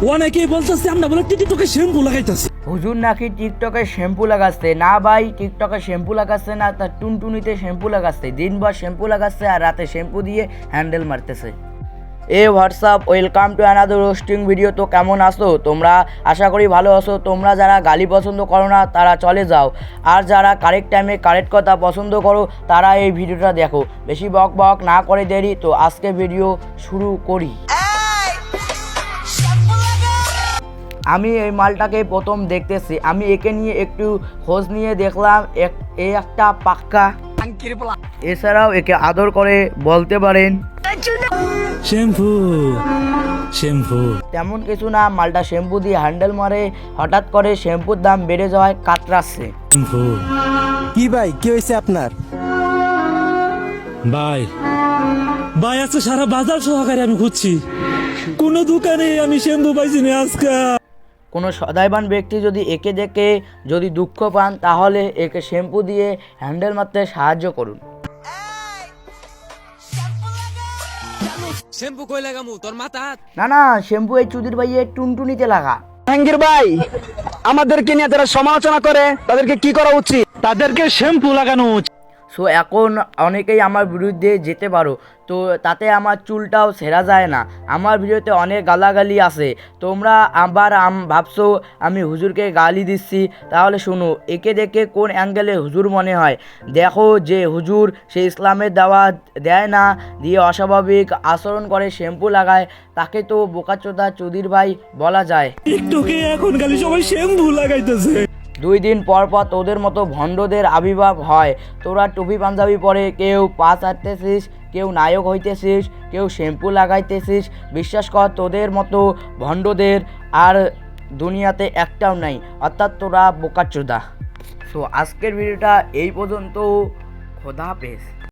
অনেকেই বলতেছে আমরা বলে টিকটকে শ্যাম্পু লাগাইতেছি। হুজুর নাকি টিকটকে শ্যাম্পু লাগাচ্ছে না ভাই, টিকটকে শ্যাম্পু লাগাচ্ছে না, তার টুনটুনিতে শ্যাম্পু লাগাচ্ছে, দিনভর শ্যাম্পু লাগাচ্ছে আর রাতে শ্যাম্পু দিয়ে হ্যান্ডেল মারতেছে। WhatsApp, welcome to another roasting video. তো কেমন আছো তোমরা? আশা করি ভালো আছো। তোমরা যারা গালি পছন্দ করো না তারা চলে যাও, আর যারা কারেক্ট টাইমে কারেক্ট কথা পছন্দ করো তারা এই ভিডিওটা দেখো। বেশি বক বক না করে দেরি, তো আজকে ভিডিও শুরু করি। আমি এই মালটাকে প্রথম দেখতেছি, আমি একে নিয়ে একটু খোঁজ নিয়ে দেখলাম এই একটা পাক্কা। এছাড়াও একে আদর করে বলতে পারেন শ্যাম্পু শ্যাম্পু। তেমন কিছু না, মালটা শ্যাম্পু দিয়ে হ্যান্ডেল মারে, হঠাৎ করে শ্যাম্পুর দাম বেড়ে যাওয়ায় কাতরাচ্ছে। শ্যাম্পু কি ভাই, কি হয়েছে আপনার? ভাই ভাই আজকে সারা বাজার সহকারে আমি খুঁজছি, কোনো দোকানে আমি শ্যাম্পু পাইছি না আজকে। কোনো সদাইবান ব্যক্তি যদি একে দেখে যদি দুঃখ পান তাহলে একে শ্যাম্পু দিয়ে হ্যান্ডেল মারতে সাহায্য করুন। শ্যাম্পু কই লাগামু তোর মাথা? না, শ্যাম্পু এই চুদির ভাইয়ের টুনটুনিতে লাগা। জাহাঙ্গীর ভাই, আমাদেরকে নিয়ে যারা সমালোচনা করে তাদেরকে কি করা উচিত? তাদেরকে শ্যাম্পু লাগানো উচিত। সো এখন অনেকেই আমার বিরুদ্ধে যেতে পারো, তো তাতে আমার চুলটাও ছেঁড়া যায় না। আমার ভিডিওতে অনেক গালাগালি আছে, তোমরা আবার ভাবছো আমি হুজুরকে গালি দিচ্ছি। তাহলে শোনো, একে দেখে কোন অ্যাঙ্গেলে হুজুর মনে হয় দেখো। যে হুজুর সে ইসলামের দাওয়াত দেয় না, দিয়ে অস্বাভাবিক আচরণ করে, শ্যাম্পু লাগায়, তাকে তো বোকাচোদা চুদির ভাই বলা যায়। টিকটকে এখন খালি সবাই শ্যাম্পু লাগাইতেছে। 2 দিন পর পর তোদের মতো ভণ্ডদের আবির্ভাব হয়। তোরা টুপি পাঞ্জাবি পরে কেউ পা চাটতেছিস, কেউ নায়ক হইতেছিস, কেউ শ্যাম্পু লাগাইতেছিস। বিশ্বাস কর, তোদের মতো ভণ্ডদের আর দুনিয়াতে একটাও নাই, অর্থাৎ তোরা বোকাচোদা। সো আজকের ভিডিওটা এই পর্যন্ত। খোদা হাফেজ।